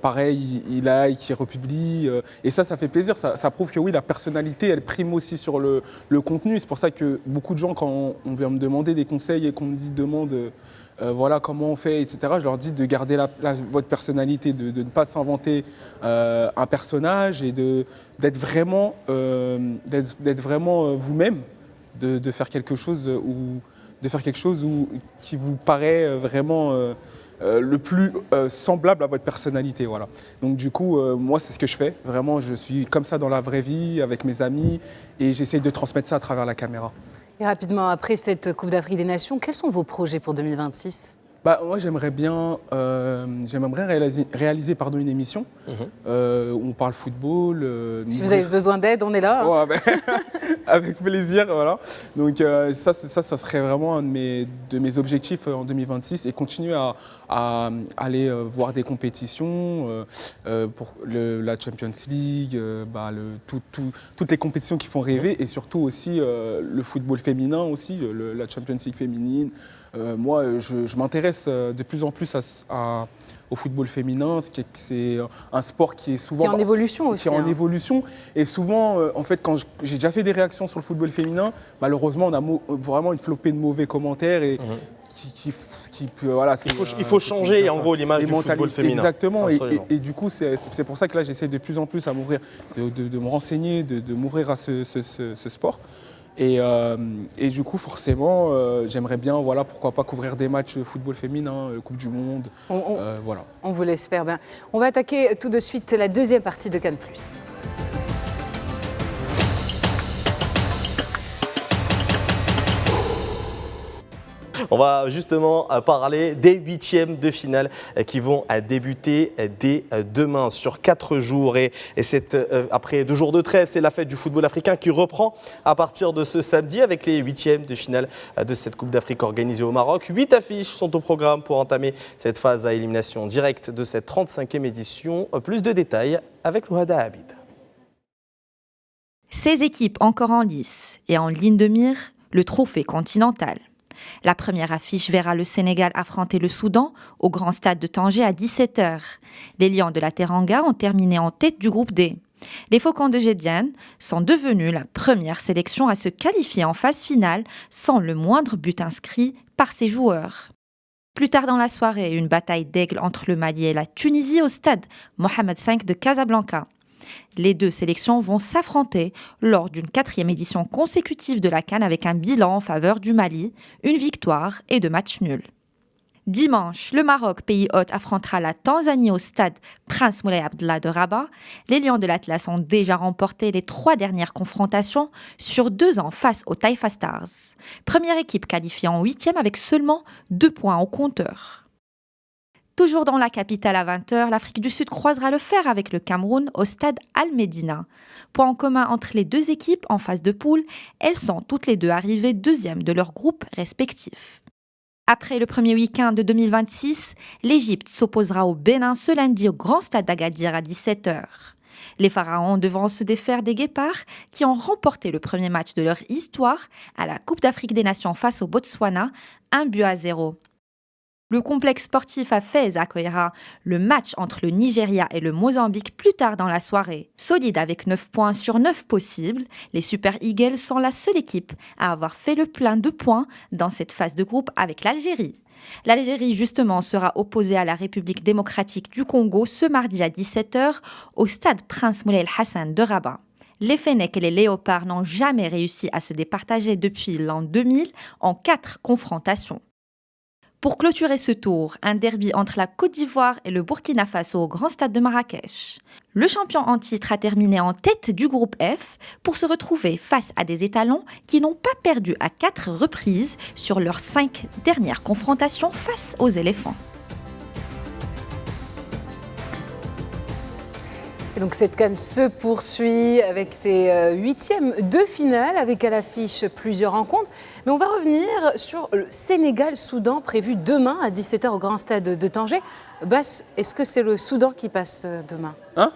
pareil, ils like, ils republient, et ça fait plaisir, ça prouve que oui, la personnalité, elle prime aussi sur le contenu. C'est pour ça que beaucoup de gens, quand on vient me demander des conseils et qu'on me dit demande voilà comment on fait, etc., je leur dis de garder votre personnalité, de ne pas s'inventer un personnage et d'être vraiment, vous-même, de faire quelque chose qui vous paraît vraiment le plus semblable à votre personnalité. Voilà. Donc du coup, moi, c'est ce que je fais. Vraiment, je suis comme ça dans la vraie vie, avec mes amis, et j'essaie de transmettre ça à travers la caméra. Et rapidement, après cette Coupe d'Afrique des Nations, quels sont vos projets pour 2026 ? Moi, j'aimerais réaliser une émission où on parle football. Si vous avez besoin d'aide, on est là. Ouais, avec plaisir, voilà. Donc ça serait vraiment un de mes objectifs en 2026 et continuer à aller voir des compétitions pour la Champions League, toutes les compétitions qui font rêver et surtout aussi le football féminin aussi, la Champions League féminine. Moi, je m'intéresse de plus en plus au football féminin. C'est un sport qui est souvent... Qui est en évolution aussi. Qui est en évolution. Et souvent, en fait, quand j'ai déjà fait des réactions sur le football féminin, malheureusement, on a vraiment une flopée de mauvais commentaires et voilà, il faut changer en gros l'image du football féminin. Exactement. Et du coup, c'est pour ça que là, j'essaie de plus en plus à m'ouvrir, de me renseigner, de m'ouvrir à ce sport. Et du coup, forcément, j'aimerais bien, voilà, pourquoi pas couvrir des matchs de football féminin, Coupe du Monde. Voilà. On vous l'espère bien. On va attaquer tout de suite la deuxième partie de Cannes+. On va justement parler des huitièmes de finale qui vont débuter dès demain sur 4 jours. Et c'est après 2 jours de trêve, c'est la fête du football africain qui reprend à partir de ce samedi avec les huitièmes de finale de cette Coupe d'Afrique organisée au Maroc. 8 affiches sont au programme pour entamer cette phase à élimination directe de cette 35e édition. Plus de détails avec Louhada Habid. 16 équipes encore en lice et en ligne de mire, le trophée continental. La première affiche verra le Sénégal affronter le Soudan au grand stade de Tanger à 17h. Les Lions de la Teranga ont terminé en tête du groupe D. Les Faucons de Gédiane sont devenus la première sélection à se qualifier en phase finale sans le moindre but inscrit par ses joueurs. Plus tard dans la soirée, une bataille d'aigle entre le Mali et la Tunisie au stade Mohamed V de Casablanca. Les 2 sélections vont s'affronter lors d'une 4e édition consécutive de la CAN avec un bilan en faveur du Mali, une victoire et 2 matchs nuls. Dimanche, le Maroc, pays hôte, affrontera la Tanzanie au stade Prince Moulay Abdallah de Rabat. Les Lions de l'Atlas ont déjà remporté les 3 dernières confrontations sur 2 ans face aux Taifa Stars. Première équipe qualifiée en 8e avec seulement 2 points au compteur. Toujours dans la capitale à 20h, l'Afrique du Sud croisera le fer avec le Cameroun au stade Al-Medina. Point en commun entre les 2 équipes en phase de poule, elles sont toutes les 2 arrivées 2e de leurs groupes respectifs. Après le premier week-end de 2026, l'Égypte s'opposera au Bénin ce lundi au grand stade d'Agadir à 17h. Les Pharaons devront se défaire des Guépards qui ont remporté le premier match de leur histoire à la Coupe d'Afrique des Nations face au Botswana, 1-0. Le complexe sportif à Fès accueillera le match entre le Nigeria et le Mozambique plus tard dans la soirée. Solide avec 9 points sur 9 possibles, les Super Eagles sont la seule équipe à avoir fait le plein de points dans cette phase de groupe avec l'Algérie. L'Algérie, justement, sera opposée à la République démocratique du Congo ce mardi à 17h au stade Prince Moulay El Hassan de Rabat. Les Fennecs et les Léopards n'ont jamais réussi à se départager depuis l'an 2000 en 4 confrontations. Pour clôturer ce tour, un derby entre la Côte d'Ivoire et le Burkina Faso au grand stade de Marrakech. Le champion en titre a terminé en tête du groupe F pour se retrouver face à des étalons qui n'ont pas perdu à 4 reprises sur leurs 5 dernières confrontations face aux éléphants. Et donc cette CAN se poursuit avec ses 8e de finale, avec à l'affiche plusieurs rencontres. Mais on va revenir sur le Sénégal-Soudan prévu demain à 17h au grand stade de Tanger. Bass, est-ce que c'est le Soudan qui passe demain ? Hein ?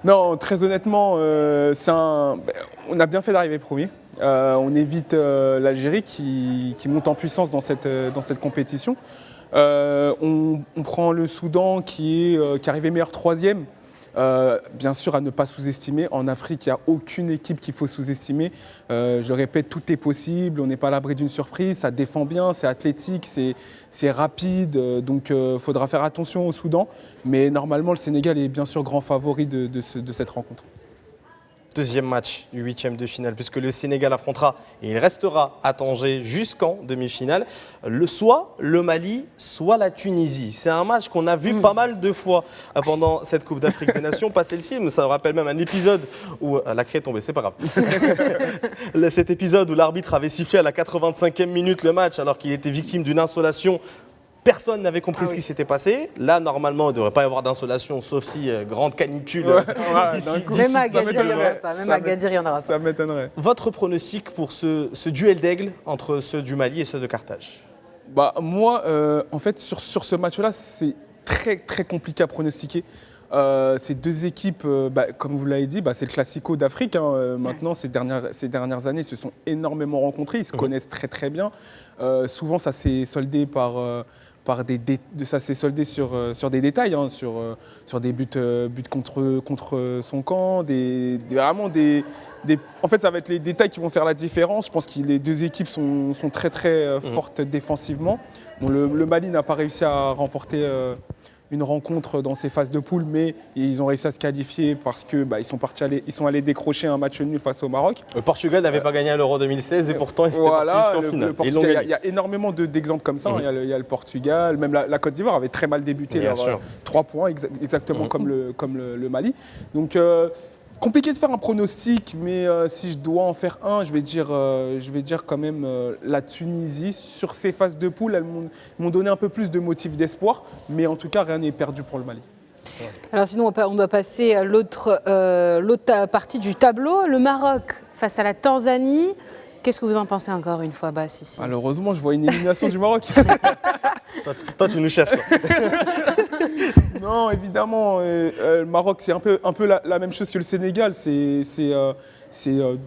Non, très honnêtement, on a bien fait d'arriver premier. On évite l'Algérie qui monte en puissance dans cette compétition. On prend le Soudan qui est arrivé meilleur 3e. Bien sûr, à ne pas sous-estimer. En Afrique, il n'y a aucune équipe qu'il faut sous-estimer. Je répète, tout est possible. On n'est pas à l'abri d'une surprise. Ça défend bien, c'est athlétique, c'est rapide. Donc, il faudra faire attention au Soudan. Mais normalement, le Sénégal est bien sûr grand favori de cette rencontre. Deuxième match du 8e de finale, puisque le Sénégal affrontera et il restera à Tanger jusqu'en demi-finale, soit le Mali, soit la Tunisie. C'est un match qu'on a vu pas mal de fois pendant cette Coupe d'Afrique des Nations, pas celle-ci, mais ça me rappelle même un épisode où la craie est tombée, c'est pas grave. Cet épisode où l'arbitre avait sifflé à la 85e minute le match alors qu'il était victime d'une insolation. Personne n'avait compris ce qui s'était passé. Là, normalement, il ne devrait pas y avoir d'insolation, sauf si grande canicule d'ici. Même à Agadir, il n'y en aura pas. Même à Agadir, il n'y en aura pas. Ça m'étonnerait. Votre pronostic pour ce duel d'aigle entre ceux du Mali et ceux de Carthage ? Moi, en fait, sur ce match-là, c'est très, très compliqué à pronostiquer. Ces 2 équipes, comme vous l'avez dit, c'est le classico d'Afrique. Maintenant, ces dernières années, ils se sont énormément rencontrés. Ils se connaissent très, très bien. Souvent, ça s'est soldé ça s'est soldé sur des détails, sur des buts contre son camp, en fait, ça va être les détails qui vont faire la différence. Je pense que les 2 équipes sont très très fortes défensivement. Bon, le Mali n'a pas réussi à remporter une rencontre dans ces phases de poule, mais ils ont réussi à se qualifier parce que ils sont allés décrocher un match nul face au Maroc. Le Portugal n'avait pas gagné à l'Euro 2016 et pourtant ils étaient partis jusqu'en finale. Il y a énormément d'exemples comme ça. Il y a le Portugal, même la Côte d'Ivoire avait très mal débuté. 3 points, exactement comme le Mali. Donc compliqué de faire un pronostic, mais si je dois en faire un, je vais dire quand même la Tunisie. Sur ces phases de poule, elles m'ont donné un peu plus de motifs d'espoir, mais en tout cas, rien n'est perdu pour le Mali. Alors sinon, on doit passer à l'autre partie du tableau. Le Maroc face à la Tanzanie. Qu'est-ce que vous en pensez encore une fois, Bass, ici? Malheureusement, je vois une élimination du Maroc. Toi, tu nous cherches. Non, évidemment, le Maroc, c'est un peu la même chose que le Sénégal. C'est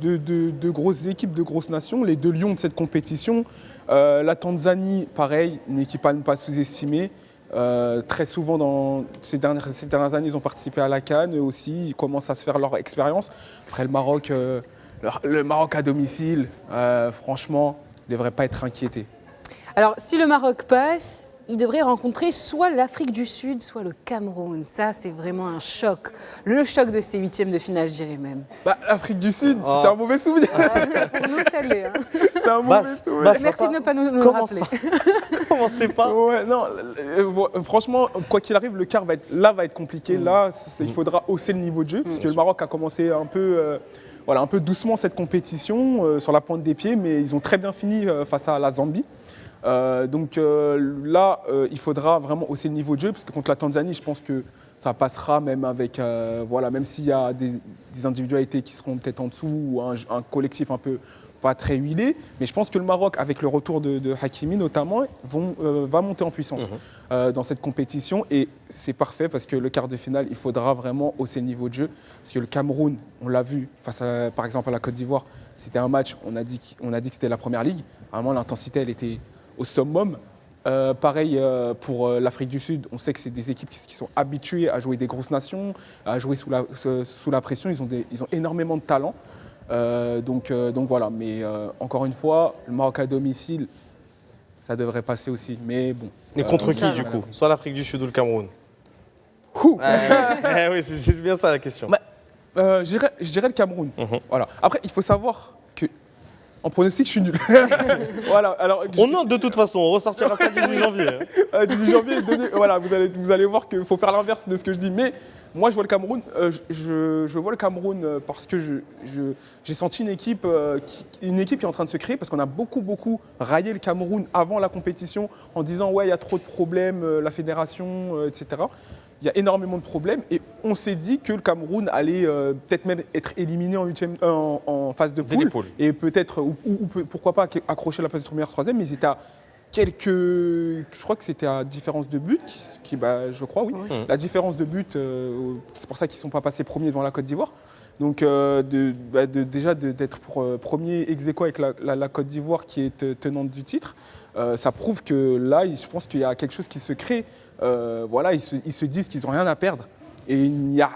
deux grosses équipes, deux grosses nations, les deux lions de cette compétition. La Tanzanie, pareil, une équipe à ne pas sous-estimer. Très souvent, ces dernières années, ils ont participé à la CAN. Eux aussi, ils commencent à se faire leur expérience. Après, le Maroc à domicile, franchement, ne devrait pas être inquiété. Alors, si le Maroc passe, il devrait rencontrer soit l'Afrique du Sud, soit le Cameroun. Ça, c'est vraiment un choc. Le choc de ces huitièmes de finale, je dirais même. L'Afrique du Sud, c'est un mauvais souvenir. Pour nous, ça l'est. C'est un mauvais souvenir. Merci de ne pas nous le rappeler. Commencez pas. Ouais, non, franchement, quoi qu'il arrive, le quart va être compliqué. Là, il faudra hausser le niveau de jeu, parce que le Maroc a commencé un peu doucement cette compétition, sur la pointe des pieds, mais ils ont très bien fini face à la Zambie. Là, il faudra vraiment hausser le niveau de jeu, parce que contre la Tanzanie, je pense que ça passera même avec, même s'il y a des individualités qui seront peut-être en dessous, ou un collectif un peu pas très huilé, mais je pense que le Maroc, avec le retour de Hakimi notamment, va monter en puissance dans cette compétition, et c'est parfait parce que le quart de finale, il faudra vraiment hausser le niveau de jeu, parce que le Cameroun, on l'a vu face par exemple à la Côte d'Ivoire, c'était un match, on a dit que c'était la première ligue, vraiment l'intensité elle était au summum. Pareil pour l'Afrique du Sud, on sait que c'est des équipes qui sont habituées à jouer des grosses nations, à jouer sous la pression, ils ont énormément de talent. Donc voilà, mais encore une fois, le Maroc à domicile, ça devrait passer aussi. Mais bon. Et contre qui du coup? Soit l'Afrique du Sud ou le Cameroun? Oui, c'est bien ça la question. Je dirais le Cameroun. Voilà. Après, il faut savoir que en pronostic, je suis nul. Voilà, alors, on note de toute façon, on ressortira ça le 18 janvier. 18 janvier, voilà, vous allez voir qu'il faut faire l'inverse de ce que je dis. Mais moi, je vois le Cameroun. Je vois le Cameroun parce que j'ai senti une équipe qui est en train de se créer, parce qu'on a beaucoup raillé le Cameroun avant la compétition en disant ouais, il y a trop de problèmes, la fédération, etc. Il y a énormément de problèmes et on s'est dit que le Cameroun allait peut-être même être éliminé en phase de poule et peut-être, ou pourquoi pas accrocher la place de première, troisième, mais ils étaient à je crois que c'était à différence de but, je crois, oui. La différence de but, c'est pour ça qu'ils ne sont pas passés premiers devant la Côte d'Ivoire. Donc déjà d'être premier ex-aequo avec la Côte d'Ivoire qui est tenante du titre, ça prouve que là, je pense qu'il y a quelque chose qui se crée. Ils se disent qu'ils n'ont rien à perdre. Et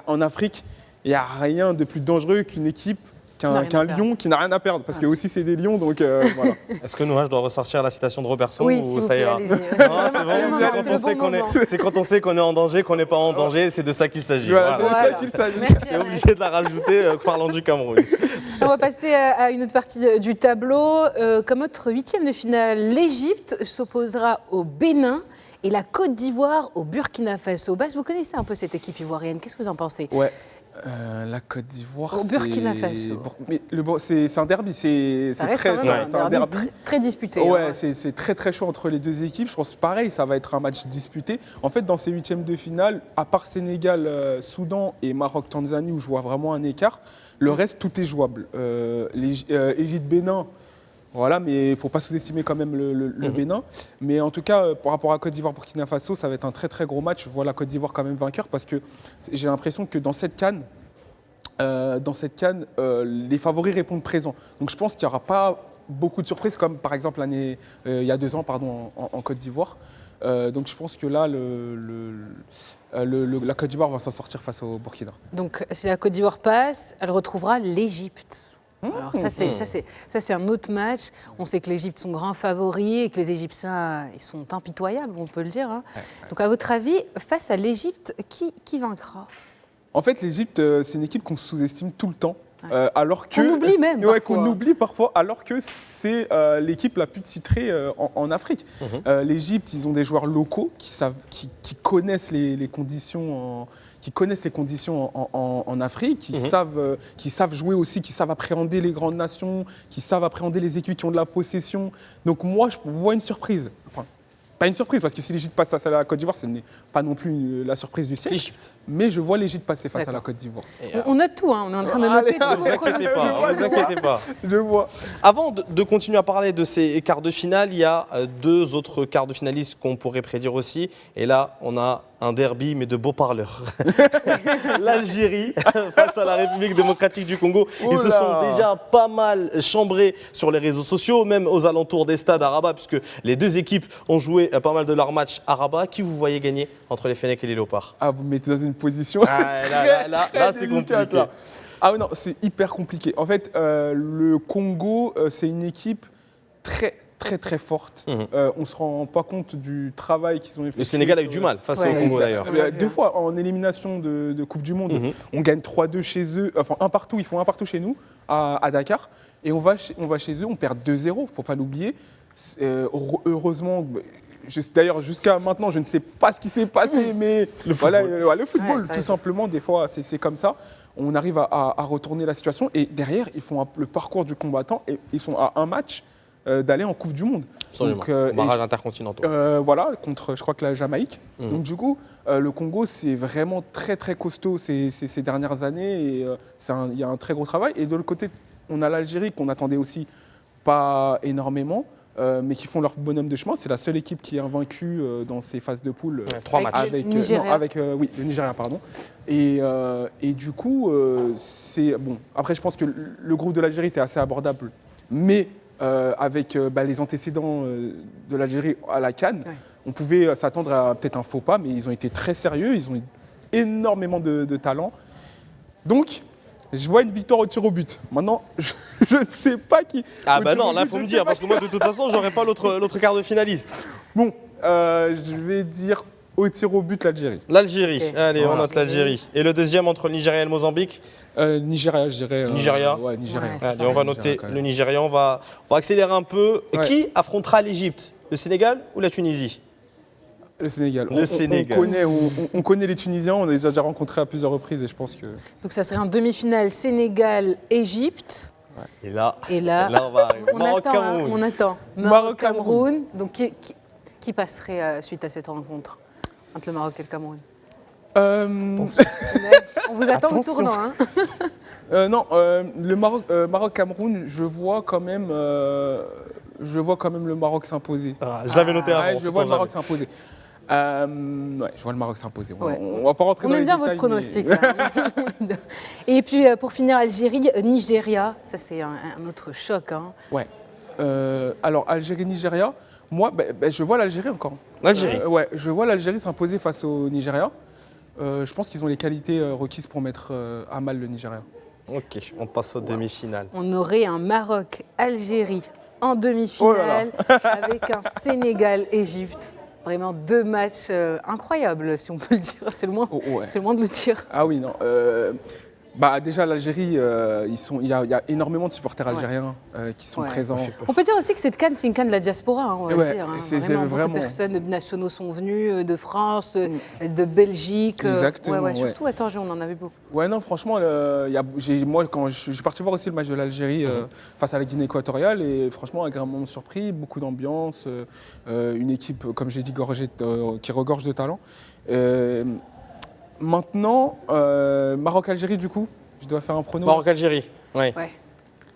en Afrique, il n'y a rien de plus dangereux qu'une équipe, qu'un lion qui n'a rien à perdre. Parce que aussi, c'est des lions, donc voilà. Est-ce que Noah, je dois ressortir la citation de Robertson ou si ça ira? C'est quand on sait qu'on est en danger, qu'on n'est pas en danger, c'est de ça qu'il s'agit. Voilà. C'est de ça qu'il s'agit. C'est obligé de la rajouter parlant du Cameroun. On va passer à une autre partie du tableau. Comme autre huitième de finale, l'Égypte s'opposera au Bénin et la Côte d'Ivoire au Burkina Faso. Bass, vous connaissez un peu cette équipe ivoirienne, qu'est-ce que vous en pensez? Ouais, la Côte d'Ivoire, au Burkina Faso. Mais c'est un derby, c'est un derby très disputé. Ouais, c'est très chaud entre les deux équipes. Je pense que pareil, ça va être un match disputé. En fait, dans ces huitièmes de finale, à part Sénégal, Soudan et Maroc-Tanzanie, où je vois vraiment un écart, le reste, tout est jouable. Égypte-Bénin, voilà, mais il ne faut pas sous-estimer quand même le Bénin. Mais en tout cas, par rapport à Côte d'Ivoire-Burkina Faso, ça va être un très gros match. Je vois la Côte d'Ivoire quand même vainqueur parce que j'ai l'impression que dans cette CAN, les favoris répondent présents. Donc je pense qu'il n'y aura pas beaucoup de surprises, comme par exemple il y a 2 ans en Côte d'Ivoire. Donc je pense que là, la Côte d'Ivoire va s'en sortir face au Burkina. Donc si la Côte d'Ivoire passe, elle retrouvera l'Égypte. Alors ça c'est un autre match. On sait que l'Égypte sont grands favoris et que les Égyptiens ils sont impitoyables, on peut le dire. Hein. Donc à votre avis, face à l'Égypte, qui vaincra? En fait, l'Égypte, c'est une équipe qu'on sous-estime tout le temps. Alors que, qu'on oublie même parfois. Qu'on oublie parfois, alors que c'est l'équipe la plus titrée en Afrique. L'Égypte, ils ont des joueurs locaux qui connaissent les conditions en Afrique, qui savent jouer aussi, qui savent appréhender les grandes nations, qui savent appréhender les équipes qui ont de la possession. Donc moi, je vois une surprise. Enfin, pas une surprise, parce que si l'Égypte passe face à la Côte d'Ivoire, ce n'est pas non plus la surprise du siècle. Mais je vois l'Égypte passer face à la Côte d'Ivoire. On note tout, hein. On est en train de noter tout. Ne vous inquiétez pas. Je vois. Avant de continuer à parler de ces quarts de finale, il y a 2 autres quarts de finalistes qu'on pourrait prédire aussi. Et là, on a un derby, mais de beaux parleurs. L'Algérie face à la République démocratique du Congo. Ils se sont déjà pas mal chambrés sur les réseaux sociaux, même aux alentours des stades à Rabat, puisque les 2 équipes ont joué pas mal de leurs matchs à Rabat. Qui vous voyez gagner entre les Fennecs et les Léopards? Ah, vous me mettez dans une position. Là, c'est compliqué. Là. Ah oui, non, c'est hyper compliqué. En fait, le Congo, c'est une équipe très forte. On ne se rend pas compte du travail qu'ils ont effectué. Le Sénégal a eu du mal face au Congo d'ailleurs. 2 fois en élimination de Coupe du Monde. On gagne 3-2 chez eux, enfin 1 partout, ils font 1 partout chez nous, à Dakar. Et on va chez eux, on perd 2-0, il ne faut pas l'oublier. Heureusement, d'ailleurs jusqu'à maintenant, je ne sais pas ce qui s'est passé, mais le football tout simplement, des fois c'est comme ça. On arrive à retourner la situation et derrière, ils font le parcours du combattant et ils sont à un match d'aller en Coupe du Monde. Absolument. Barrage intercontinentaux. Voilà, contre, je crois que la Jamaïque. Donc du coup, le Congo, c'est vraiment très costaud ces dernières années et il y a un très gros travail. Et de l'autre côté, on a l'Algérie qu'on attendait aussi pas énormément, mais qui font leur bonhomme de chemin. C'est la seule équipe qui est invaincue dans ces phases de poule. 3 matchs. Avec le Nigeria, pardon. Et du coup, c'est bon. Après, je pense que le groupe de l'Algérie était assez abordable, mais avec les antécédents de l'Algérie à la CAN, on pouvait s'attendre à peut-être un faux pas, mais ils ont été très sérieux, ils ont eu énormément de talent. Donc, je vois une victoire au tir au but. Maintenant, je ne sais pas qui... Ah bah non, là, il faut me dire, parce que moi, de toute façon, j'aurais pas l'autre quart de finaliste. Bon, je vais dire au tir au but l'Algérie. L'Algérie, allez, on note l'Algérie. Et le deuxième entre le Nigeria et le Mozambique? Nigeria, je dirais. Nigeria. Ouais, Nigeria. Allez, on va noter le Nigeria, on va accélérer un peu. Ouais. Qui affrontera l'Égypte? Le Sénégal ou la Tunisie? Le Sénégal. On Sénégal. connaît les Tunisiens, on les a déjà rencontrés à plusieurs reprises et je pense que... Donc ça serait en demi-finale Sénégal-Égypte. Et là, on va arriver. Maroc-Cameroun. On attend. Maroc-Cameroun. Donc qui passerait suite à cette rencontre entre le Maroc et le Cameroun? On vous attend au tournant. Hein. Non, le Maroc-Cameroun, je vois quand même le Maroc s'imposer. Je l'avais noté avant. Je vois le Maroc s'imposer. Je vois le Maroc s'imposer. On va pas rentrer dans les détails. On aime bien votre pronostic. Mais... Et puis pour finir, Algérie-Nigeria, ça c'est un autre choc. Hein. Ouais. Alors Algérie-Nigeria, moi je vois l'Algérie encore. L'Algérie. Je vois l'Algérie s'imposer face au Nigeria. Je pense qu'ils ont les qualités requises pour mettre à mal le Nigeria. Ok, on passe aux demi-finales. On aurait un Maroc-Algérie en demi-finale avec un Sénégal-Égypte. Vraiment 2 matchs incroyables, si on peut le dire. C'est le moins, c'est le moins de le dire. Ah oui, non. Déjà, l'Algérie, il y a énormément de supporters algériens qui sont présents. On peut dire aussi que cette CAN, c'est une CAN de la diaspora, hein, on va dire. Hein. C'est vraiment... Beaucoup de personnes nationaux sont venus, de France, de Belgique. Exactement. Surtout à Tanger, on en avait beaucoup. Ouais, non, franchement, moi, quand je suis parti voir aussi le match de l'Algérie face à la Guinée équatoriale, et franchement, agréablement surpris, beaucoup d'ambiance, une équipe, comme j'ai dit, qui regorge de talent. Maintenant, Maroc-Algérie, du coup, je dois faire un prono. Maroc-Algérie, oui.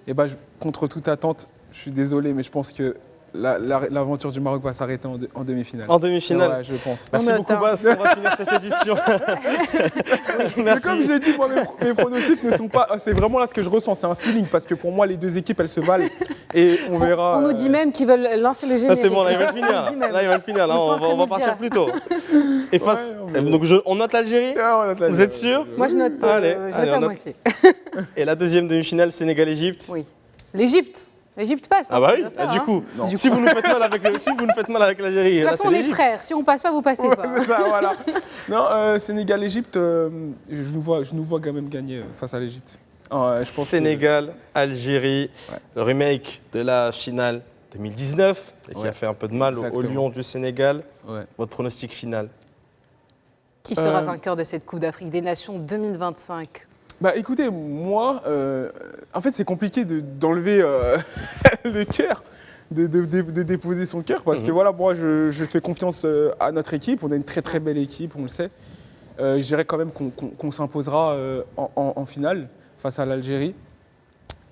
Et contre toute attente, je suis désolé, mais je pense que l'aventure du Maroc va s'arrêter en demi-finale. En demi-finale? Ouais, je pense. Merci beaucoup, Bass. On va finir cette édition. Merci. Comme je l'ai dit, moi, mes pronostics ne sont pas... C'est vraiment là ce que je ressens, c'est un feeling, parce que pour moi, les 2 équipes, elles se valent. Et on verra. On nous dit même qu'ils veulent lancer le générique. Ah, c'est bon, là, il va le finir. On nous dit même. Là, il va le finir. Là, Ils sont en train on de va nous partir dire. plus tôt. Et face. Ouais, Donc, on note l'Algérie. Vous êtes sûr? Moi, je note, Allez, je note allez, à on note. moitié. Et la deuxième demi-finale, Sénégal-Égypte. Oui. L'Égypte. L'Égypte passe. Ah bah oui, c'est ça, du hein. coup, Non. si vous nous faites mal avec l'Algérie, De toute là façon, c'est on est l'Égypte. frères. Si on passe pas, vous passez pas. C'est ça, voilà. Non, Sénégal-Égypte, je nous vois quand même gagner face à l'Égypte. Je pense Sénégal, Algérie, Ouais. le remake de la finale 2019 et qui Ouais. a fait un peu de mal aux Exactement. Lions du Sénégal. Ouais. Votre pronostic final? Qui sera Euh, vainqueur de cette Coupe d'Afrique des Nations 2025? Bah écoutez, moi, en fait c'est compliqué d'enlever le cœur, de déposer son cœur, parce que voilà, moi je fais confiance à notre équipe, on a une très très belle équipe, on le sait. Je dirais quand même qu'on s'imposera en finale face à l'Algérie.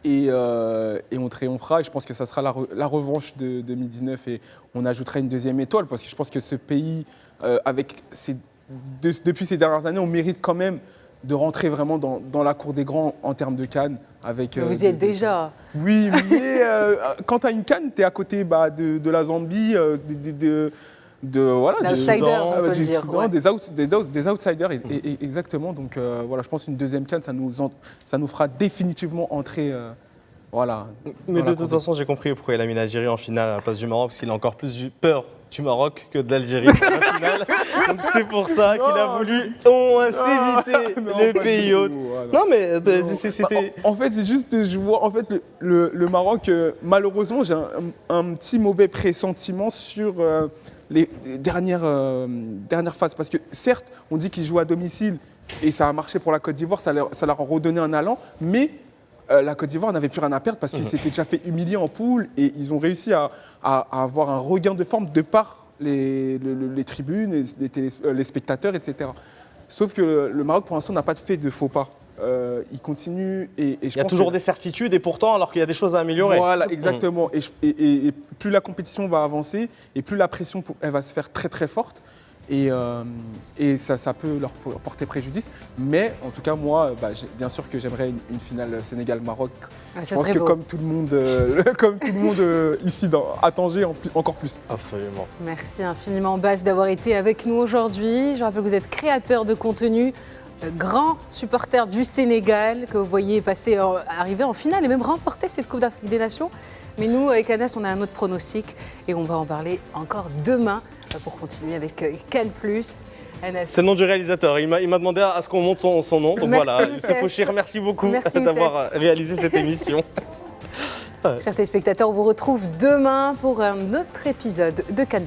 Et on triomphera, et je pense que ça sera la revanche de 2019, et on ajoutera une deuxième étoile, parce que je pense que ce pays, depuis ces dernières années, on mérite quand même de rentrer vraiment dans la cour des grands en termes de CAN. Vous y êtes déjà. Oui, mais quand tu as une CAN, tu es à côté de la Zambie, voilà, D'outsiders, Soudan, on peut le du dire. Soudan, Ouais. des outsiders, exactement. Donc voilà, je pense qu'une deuxième CAN, ça nous fera définitivement entrer. Voilà. Mais dans de la toute cour façon, j'ai compris pourquoi il a mis l'Algérie en finale à la place du Maroc, parce qu'il a encore plus peur du Maroc que de l'Algérie pour la finale. Donc c'est pour ça qu'il a voulu au moins s'éviter non, les pas pays du hôtes. tout, voilà. Non, mais Non. c'était. En fait, c'est juste, je vois en fait le Maroc. Malheureusement, j'ai un petit mauvais pressentiment sur les dernières phases, parce que certes, on dit qu'ils jouent à domicile et ça a marché pour la Côte d'Ivoire, ça leur a redonné un allant, mais la Côte d'Ivoire n'avait plus rien à perdre parce qu'ils s'étaient déjà fait humilier en poule, et ils ont réussi à avoir un regain de forme de par les tribunes, les spectateurs, etc. Sauf que le Maroc, pour l'instant, n'a pas fait de faux pas. Il continue, et je Il y a pense toujours que- des certitudes, et pourtant, alors qu'il y a des choses à améliorer. Voilà, exactement. Et plus la compétition va avancer, et plus la pression elle va se faire très très forte, et ça peut leur porter préjudice. Mais en tout cas, moi, bien sûr que j'aimerais une finale Sénégal-Maroc. Ah, Je ça pense serait que beau. comme tout le monde, ici à Tanger, encore plus. Absolument. Merci infiniment, Bass, d'avoir été avec nous aujourd'hui. Je rappelle que vous êtes créateur de contenu, grand supporter du Sénégal, que vous voyez arriver en finale et même remporter cette Coupe d'Afrique des Nations. Mais nous, avec Anas, on a un autre pronostic et on va en parler encore demain pour continuer avec Cannes+. Anas. C'est le nom du réalisateur. Il m'a demandé à ce qu'on monte son nom. Donc Merci, voilà, Youssef. Youssef Auchir, merci beaucoup Merci, d'avoir réalisé cette émission. Chers téléspectateurs, on vous retrouve demain pour un autre épisode de Cannes+.